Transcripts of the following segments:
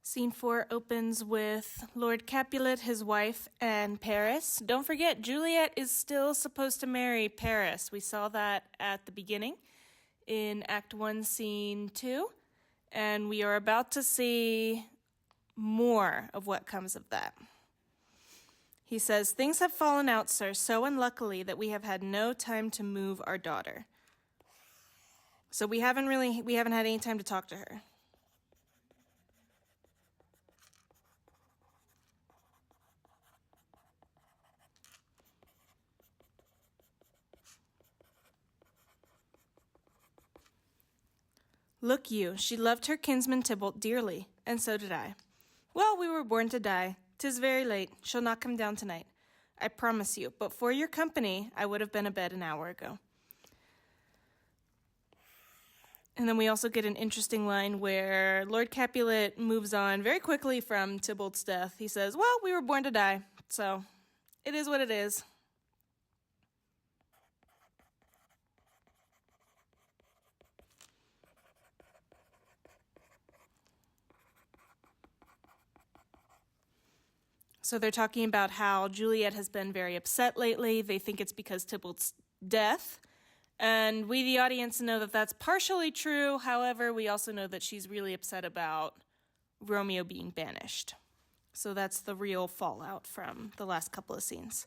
Scene 4 opens with Lord Capulet, his wife, and Paris. Don't forget, Juliet is still supposed to marry Paris. We saw that at the beginning in Act 1, Scene 2, and we are about to see more of what comes of that. He says, "Things have fallen out, sir, so unluckily that we have had no time to move our daughter." So we haven't had any time to talk to her. "Look you, she loved her kinsman Tybalt dearly, and so did I. Well, we were born to die. 'Tis very late. She'll not come down tonight, I promise you, but for your company, I would have been abed an hour ago." And then we also get an interesting line where Lord Capulet moves on very quickly from Tybalt's death. He says, "Well, we were born to die, so it is what it is." So they're talking about how Juliet has been very upset lately. They think it's because Tybalt's death. And we, the audience, know that that's partially true. However, we also know that she's really upset about Romeo being banished. So that's the real fallout from the last couple of scenes.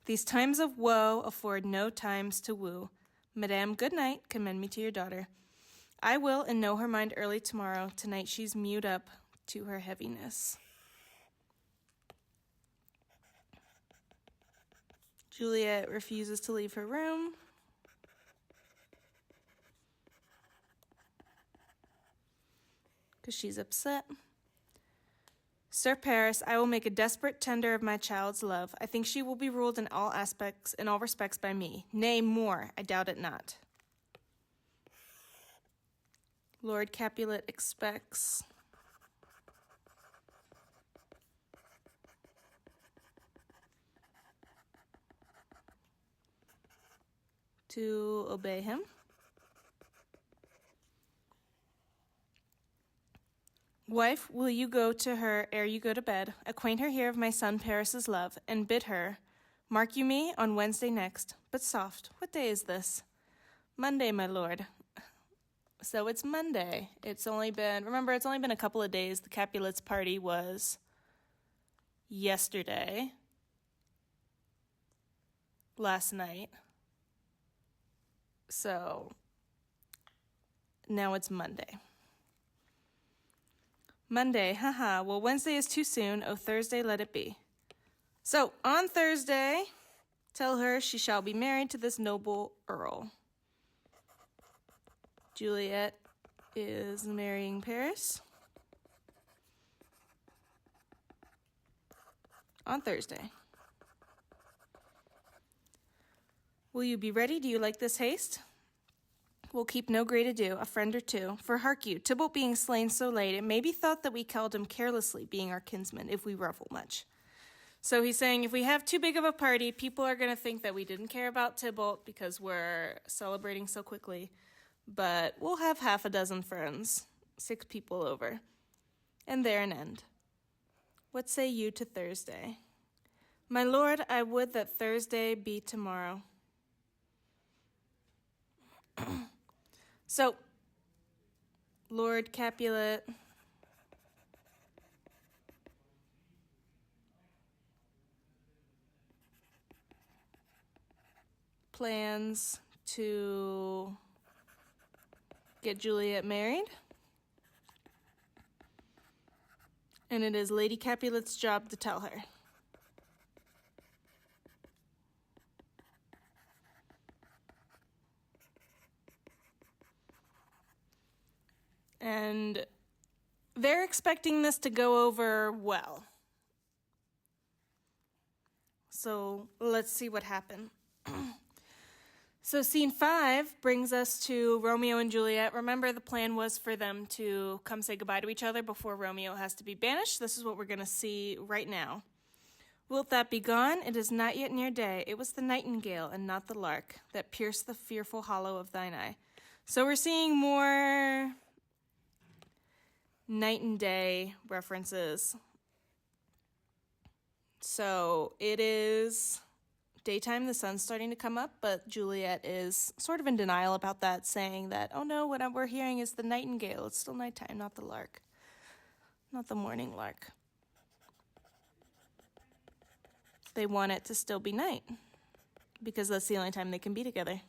"These times of woe afford no times to woo. Madame, good night. Commend me to your daughter. I will and know her mind early tomorrow. Tonight she's mewed up to her heaviness." Juliet refuses to leave her room. Because she's upset. "Sir Paris, I will make a desperate tender of my child's love. I think she will be ruled in all respects by me. Nay, more, I doubt it not." Lord Capulet expects to obey him. "Wife, will you go to her ere you go to bed, acquaint her here of my son Paris's love, and bid her, mark you me, on Wednesday next, but soft, what day is this?" "Monday, my lord." So it's Monday. It's only been a couple of days. The Capulets' party was yesterday, last night. So now it's Monday. Monday, haha. Well, Wednesday is too soon. Oh, Thursday, let it be. So on Thursday, tell her she shall be married to this noble earl. Juliet is marrying Paris on Thursday. "Will you be ready? Do you like this haste? We'll keep no great ado, a friend or two. For hark you, Tybalt being slain so late, it may be thought that we killed him carelessly, being our kinsman, if we revel much." So he's saying if we have too big of a party, people are going to think that we didn't care about Tybalt because we're celebrating so quickly. But we'll have half a dozen friends, 6 people over, and there an end. What say you to Thursday? "My lord, I would that Thursday be tomorrow." So, Lord Capulet plans to get Juliet married, and it is Lady Capulet's job to tell her. And they're expecting this to go over well. So let's see what happened. So scene 5 brings us to Romeo and Juliet. Remember, the plan was for them to come say goodbye to each other before Romeo has to be banished. This is what we're going to see right now. "Wilt that be gone? It is not yet near day. It was the nightingale and not the lark that pierced the fearful hollow of thine eye." So we're seeing more night and day references. So it is daytime, the sun's starting to come up, but Juliet is sort of in denial about that, saying that, oh no, what we're hearing is the nightingale. It's still nighttime, not the lark, not the morning lark. They want it to still be night because that's the only time they can be together.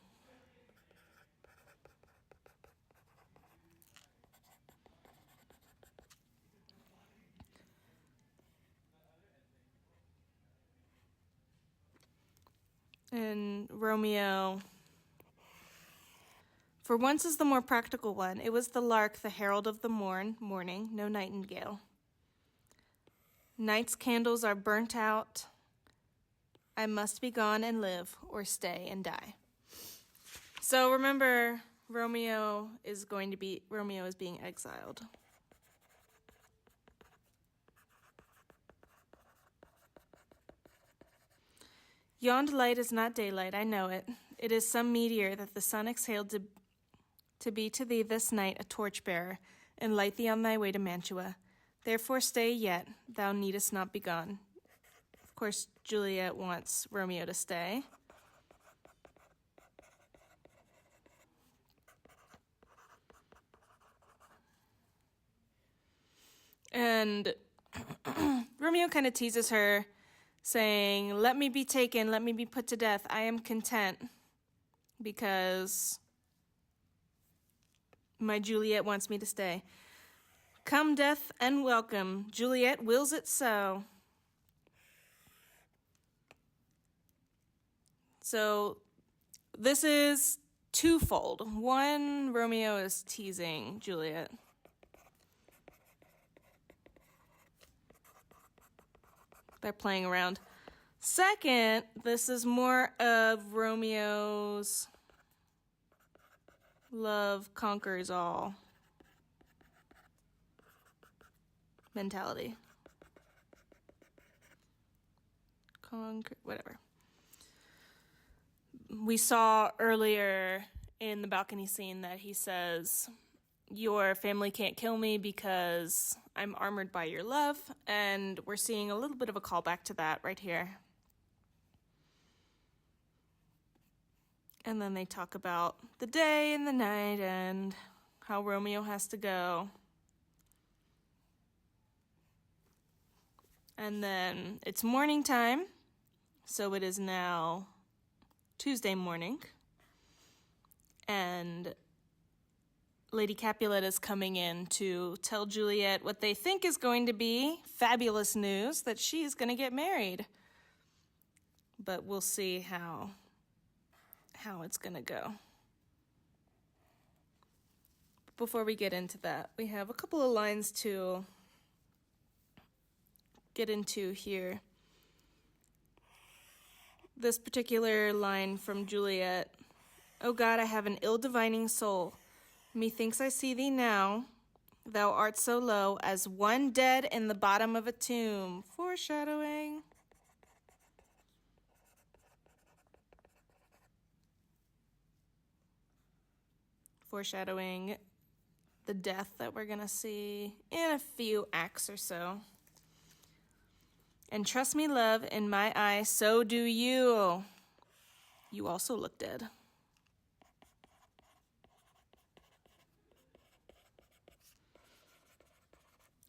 And Romeo, for once, is the more practical one. It was the lark, the herald of the morning, no nightingale. Night's candles are burnt out. I must be gone and live, or stay and die. So remember, Romeo is being exiled. Yond light is not daylight, I know it. It is some meteor that the sun exhaled to be to thee this night a torchbearer, and light thee on thy way to Mantua. Therefore stay yet, thou needest not be gone. Of course, Juliet wants Romeo to stay. And Romeo kind of teases her, saying, let me be taken, let me be put to death. I am content because my Juliet wants me to stay. Come, death, and welcome. Juliet wills it so. So this is twofold. One, Romeo is teasing Juliet. They're playing around. Second, this is more of Romeo's love conquers all mentality. Whatever. We saw earlier in the balcony scene that he says, your family can't kill me because I'm armored by your love, and we're seeing a little bit of a callback to that right here. And then they talk about the day and the night and how Romeo has to go. And then it's morning time, so it is now Tuesday morning, and Lady Capulet is coming in to tell Juliet what they think is going to be fabulous news, that she's going to get married. But we'll see how it's going to go. Before we get into that, we have a couple of lines to get into here. This particular line from Juliet, "O God, I have an ill-divining soul. Methinks I see thee now. Thou art so low as one dead in the bottom of a tomb." Foreshadowing. Foreshadowing the death that we're going to see in a few acts or so. "And trust me, love, in my eye, so do you. You also look dead."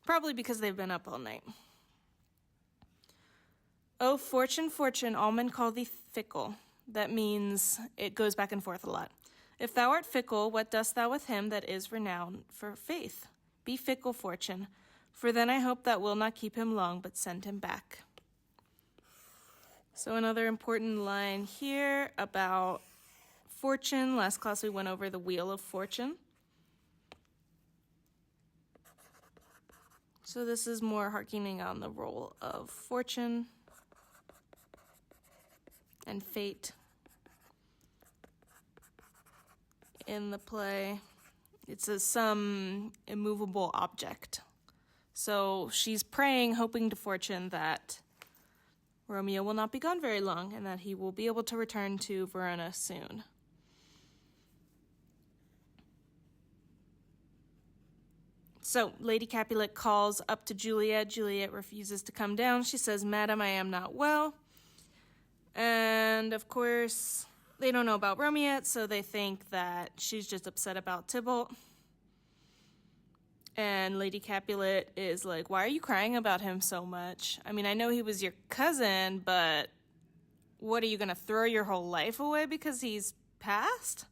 Probably because they've been up all night. "Oh, fortune, fortune, all men call thee fickle." That means it goes back and forth a lot. "If thou art fickle, what dost thou with him that is renowned for faith? Be fickle, fortune, for then I hope that will not keep him long, but send him back." So another important line here about fortune. Last class we went over the wheel of fortune. So this is more harkening on the role of fortune and fate in the play. It's some immovable object. So she's praying, hoping to fortune that Romeo will not be gone very long and that he will be able to return to Verona soon. So Lady Capulet calls up to Juliet. Juliet refuses to come down. She says, "Madam, I am not well." And of course, they don't know about Romeo yet, so they think that she's just upset about Tybalt. And Lady Capulet is like, "Why are you crying about him so much? I mean, I know he was your cousin, but what, are you going to throw your whole life away because he's passed?"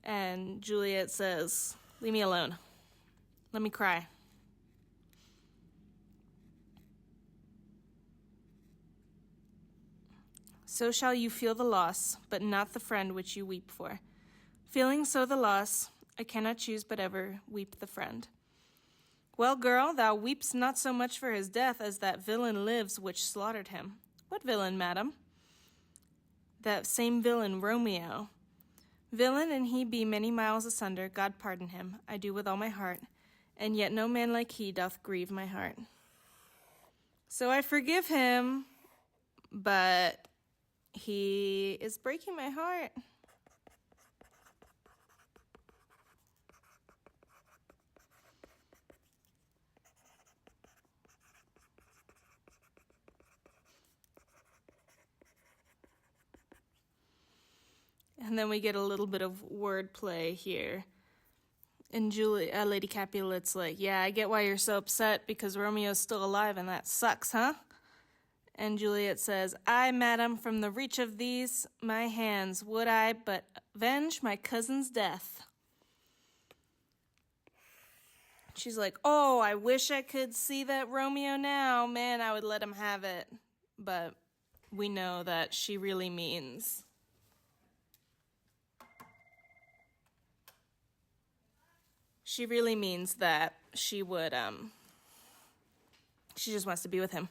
And Juliet says, "Leave me alone. Let me cry." "So shall you feel the loss, but not the friend which you weep for. Feeling so the loss, I cannot choose but ever weep the friend. Well, girl, thou weepst not so much for his death as that villain lives which slaughtered him." "What villain, madam?" "That same villain, Romeo. Villain, and he be many miles asunder, God pardon him, I do with all my heart, and yet no man like he doth grieve my heart. So I forgive him, but he is breaking my heart." And then we get a little bit of wordplay here. And Lady Capulet's like, "Yeah, I get why you're so upset, because Romeo's still alive and that sucks, huh?" And Juliet says, "I, madam, from the reach of these my hands, would I but avenge my cousin's death." She's like, "Oh, I wish I could see that Romeo now. Man, I would let him have it." But we know that she really means that she would, she just wants to be with him.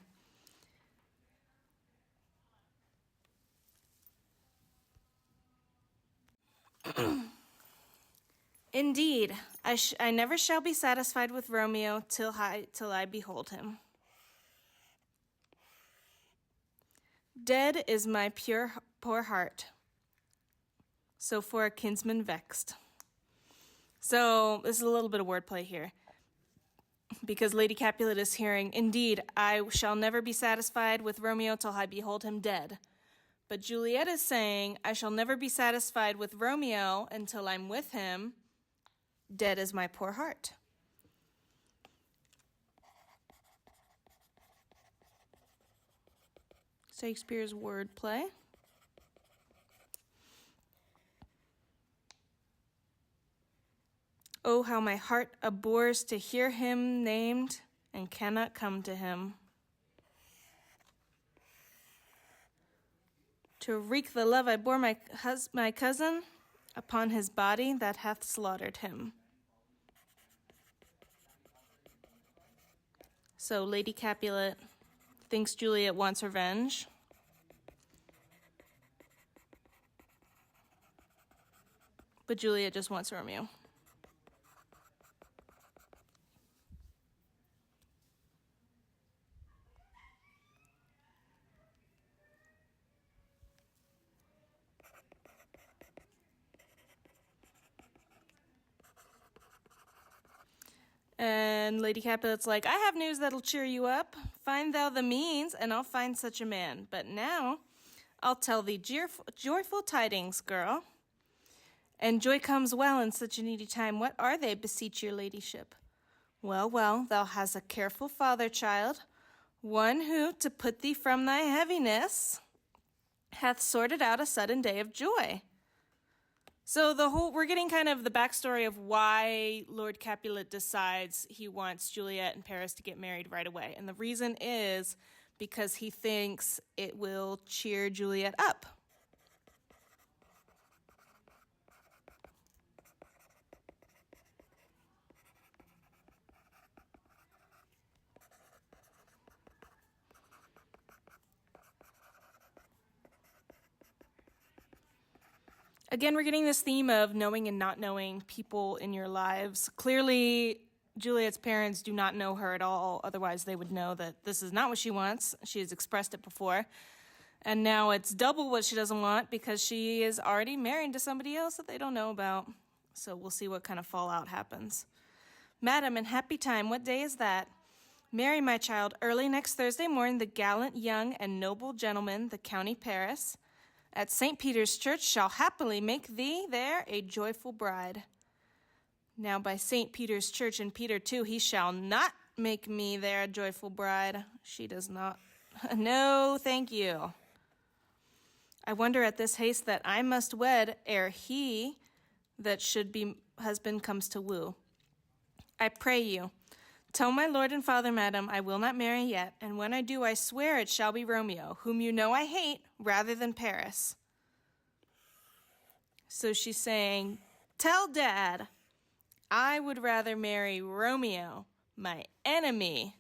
"Indeed, I never shall be satisfied with Romeo till I behold him. Dead is my poor heart, so for a kinsman vexed." So this is a little bit of wordplay here, because Lady Capulet is hearing, "Indeed, I shall never be satisfied with Romeo till I behold him dead." But Juliet is saying, "I shall never be satisfied with Romeo until I'm with him. Dead is my poor heart." Shakespeare's wordplay. "Oh, how my heart abhors to hear him named, and cannot come to him. To wreak the love I bore my cousin upon his body that hath slaughtered him." So Lady Capulet thinks Juliet wants revenge. But Juliet just wants Romeo. And Lady Capulet's like, "I have news that'll cheer you up. Find thou the means, and I'll find such a man. But now I'll tell thee joyful tidings, girl. And joy comes well in such a needy time. What are they, beseech your ladyship?" Well, thou hast a careful father, child, one who, to put thee from thy heaviness, hath sorted out a sudden day of joy." So we're getting kind of the backstory of why Lord Capulet decides he wants Juliet and Paris to get married right away. And the reason is because he thinks it will cheer Juliet up. Again, we're getting this theme of knowing and not knowing people in your lives. Clearly, Juliet's parents do not know her at all. Otherwise, they would know that this is not what she wants. She has expressed it before. And now it's double what she doesn't want, because she is already married to somebody else that they don't know about. So we'll see what kind of fallout happens. Madam, in happy time, what day is that? Marry, my child, early next Thursday morning, the gallant, young, and noble gentleman, the County Paris, at St. Peter's Church shall happily make thee there a joyful bride. Now by St. Peter's Church and Peter too, he shall not make me there a joyful bride. She does not. No, thank you. I wonder at this haste that I must wed ere he that should be husband comes to woo. I pray you, tell my lord and father, madam, I will not marry yet, and when I do, I swear it shall be Romeo, whom you know I hate, rather than Paris. So she's saying, tell Dad, I would rather marry Romeo, my enemy,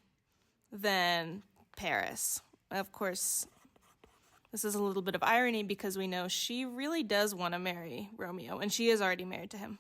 than Paris. Of course, this is a little bit of irony because we know she really does want to marry Romeo, and she is already married to him.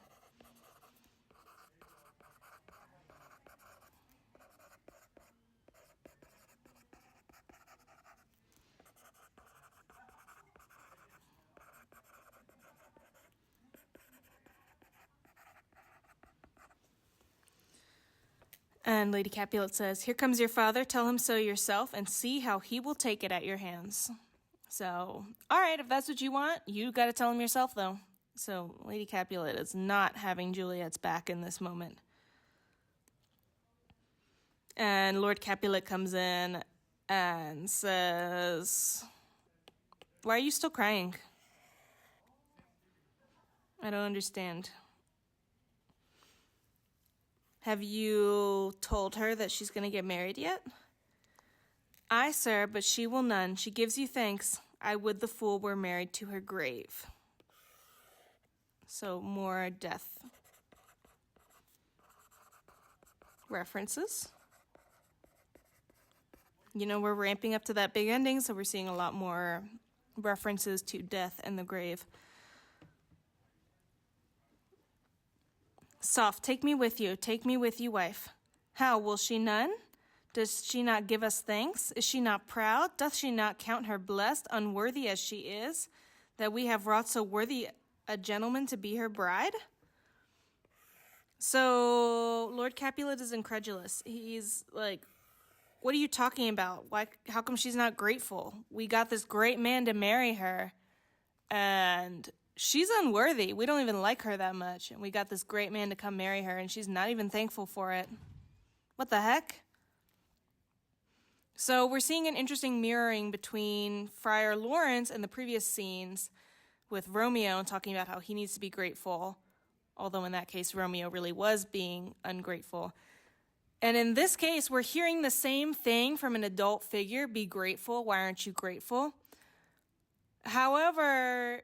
And Lady Capulet says, here comes your father, tell him so yourself, and see how he will take it at your hands. So, all right, if that's what you want, you got to tell him yourself, though. So Lady Capulet is not having Juliet's back in this moment. And Lord Capulet comes in and says, why are you still crying? I don't understand. Have you told her that she's going to get married yet? Aye, sir, but she will none. She gives you thanks. I would the fool were married to her grave. So more death references. You know, we're ramping up to that big ending, so we're seeing a lot more references to death and the grave. Soft, take me with you, wife. How, will she none? Does she not give us thanks? Is she not proud? Doth she not count her blessed, unworthy as she is, that we have wrought so worthy a gentleman to be her bride? So Lord Capulet is incredulous. He's like, what are you talking about? Why? How come she's not grateful? We got this great man to marry her, and she's unworthy. We don't even like her that much, and we got this great man to come marry her, and she's not even thankful for it. What the heck? So we're seeing an interesting mirroring between Friar Lawrence and the previous scenes with Romeo talking about how he needs to be grateful, although in that case Romeo really was being ungrateful. And in this case, we're hearing the same thing from an adult figure, be grateful, why aren't you grateful? However,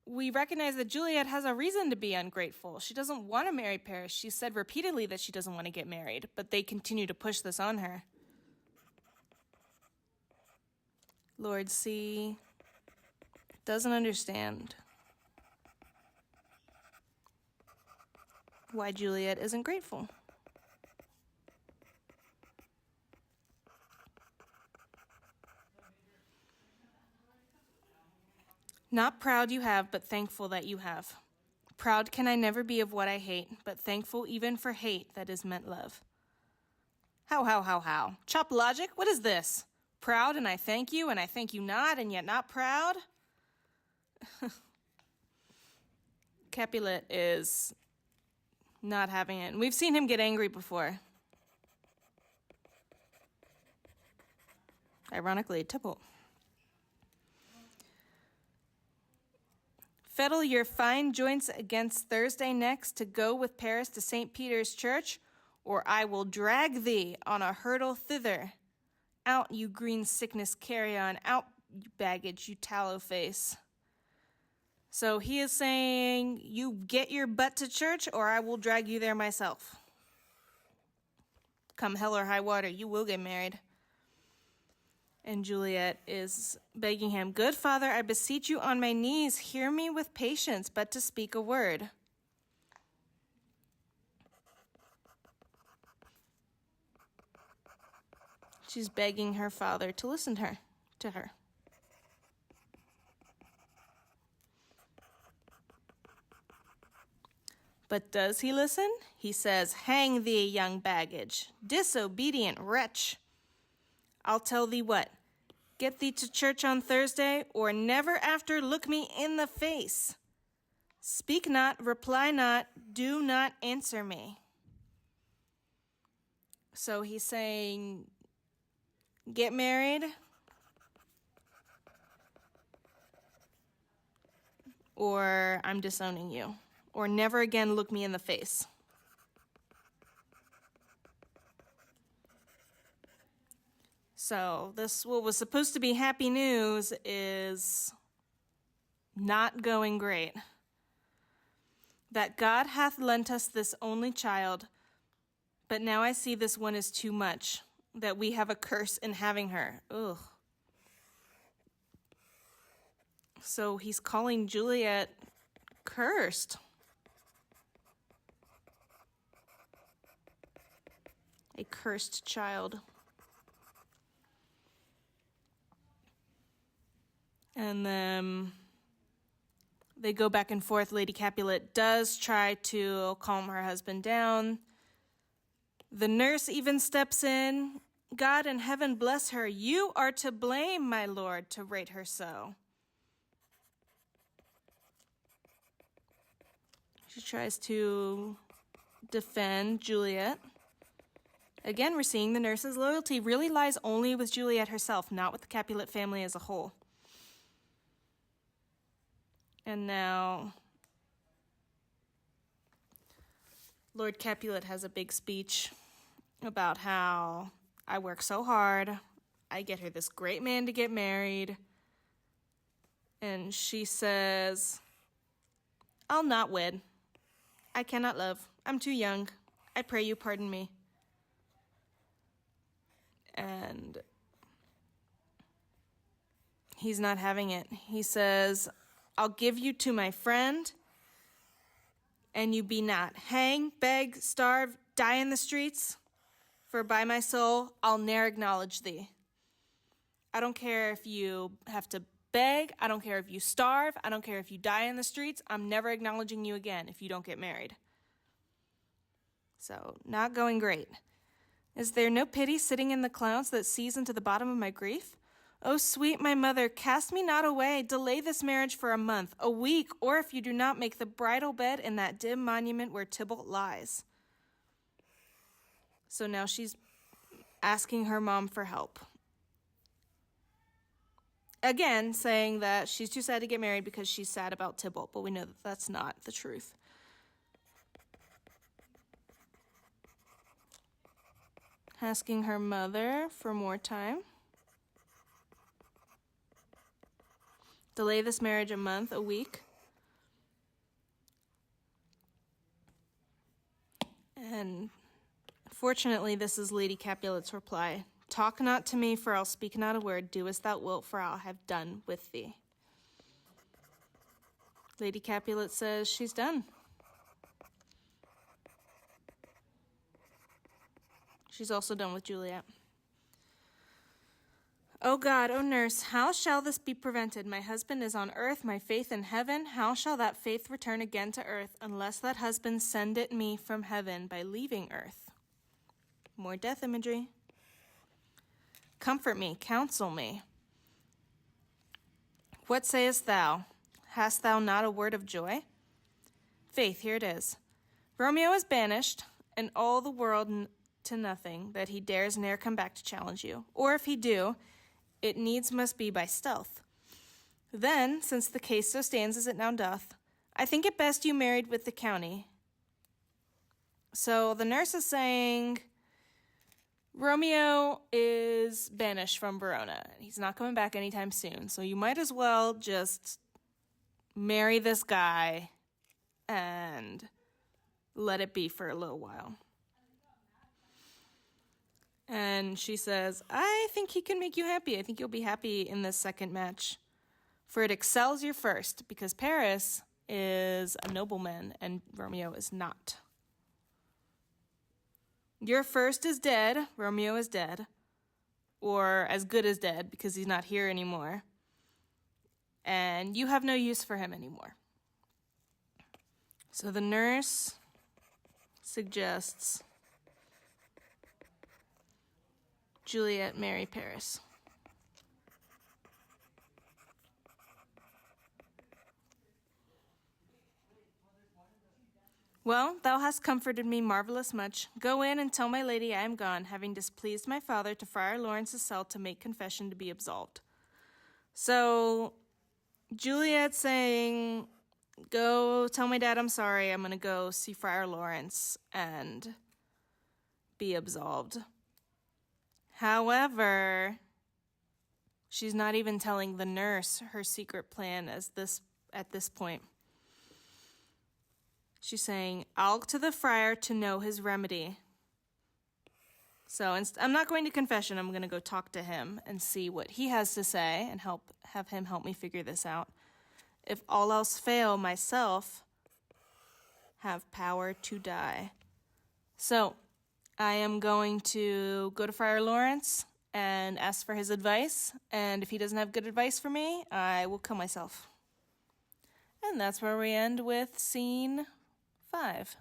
we recognize that Juliet has a reason to be ungrateful. She doesn't want to marry Paris. She said repeatedly that she doesn't want to get married, but they continue to push this on her. Lord C doesn't understand why Juliet isn't grateful. Not proud you have, but thankful that you have. Proud can I never be of what I hate, but thankful even for hate that is meant love. How? Chop logic? What is this? Proud and I thank you not, and yet not proud? Capulet is not having it. And we've seen him get angry before. Ironically, Tybalt. Fettle your fine joints against Thursday next to go with Paris to St. Peter's Church, or I will drag thee on a hurdle thither. Out, you green sickness carrion, out, you baggage, you tallow face. So he is saying, you get your butt to church, or I will drag you there myself. Come hell or high water, you will get married. And Juliet is begging him, good father, I beseech you on my knees, hear me with patience, but to speak a word. She's begging her father to listen to her. But does he listen? He says, "Hang thee, young baggage, disobedient wretch. I'll tell thee what, get thee to church on Thursday, or never after look me in the face. Speak not, reply not, do not answer me." So he's saying, get married, or I'm disowning you, or never again look me in the face. So this, what was supposed to be happy news, is not going great. That God hath lent us this only child, but now I see this one is too much, that we have a curse in having her. Ugh. So he's calling Juliet cursed. A cursed child. And then they go back and forth. Lady Capulet does try to calm her husband down. The nurse even steps in. "God in heaven bless her. You are to blame, my lord, to rate her so." She tries to defend Juliet. Again, we're seeing the nurse's loyalty really lies only with Juliet herself, not with the Capulet family as a whole. And now Lord Capulet has a big speech about how I work so hard, I get her this great man to get married, and she says, "I'll not wed. I cannot love. I'm too young. I pray you pardon me." And he's not having it. He says, "I'll give you to my friend, and you be not. Hang, beg, starve, die in the streets, for by my soul I'll ne'er acknowledge thee." I don't care if you have to beg, I don't care if you starve, I don't care if you die in the streets, I'm never acknowledging you again if you don't get married. So, not going great. "Is there no pity sitting in the clouds that sees into the bottom of my grief? O sweet my mother, cast me not away, delay this marriage for a month, a week, or if you do not make the bridal bed in that dim monument where Tybalt lies." So now she's asking her mom for help. Again, saying that she's too sad to get married because she's sad about Tybalt, but we know that that's not the truth. Asking her mother for more time. Delay this marriage a month, a week. And fortunately, this is Lady Capulet's reply. "Talk not to me, for I'll speak not a word. Do as thou wilt, for I'll have done with thee." Lady Capulet says she's done. She's also done with Juliet. "O God, O nurse, how shall this be prevented? My husband is on earth, my faith in heaven. How shall that faith return again to earth, unless that husband send it me from heaven by leaving earth?" More death imagery. "Comfort me, counsel me. What sayest thou? Hast thou not a word of joy? Faith, here it is. Romeo is banished, and all the world to nothing, that he dares ne'er come back to challenge you. Or if he do, it needs must be by stealth. Then, since the case so stands as it now doth, I think it best you married with the county." So the nurse is saying Romeo is banished from Verona. He's not coming back anytime soon, so you might as well just marry this guy and let it be for a little while. And she says, "I think he can make you happy. I think you'll be happy in this second match. For it excels your first, because Paris is a nobleman and Romeo is not. Your first is dead, Romeo is dead, or as good as dead because he's not here anymore. And you have no use for him anymore. So the nurse suggests Juliet marry Paris. Well, thou hast comforted me marvelous much. Go in and tell my lady I am gone, having displeased my father, to Friar Lawrence's cell to make confession to be absolved. So Juliet's saying, go tell my dad I'm sorry. I'm going to go see Friar Lawrence and be absolved. However, she's not even telling the nurse her secret plan at this point. She's saying, I'll to the friar to know his remedy. So I'm not going to confession. I'm going to go talk to him and see what he has to say and have him help me figure this out. If all else fail, myself have power to die. So I am going to go to Friar Lawrence and ask for his advice. And if he doesn't have good advice for me, I will kill myself. And that's where we end with scene 5.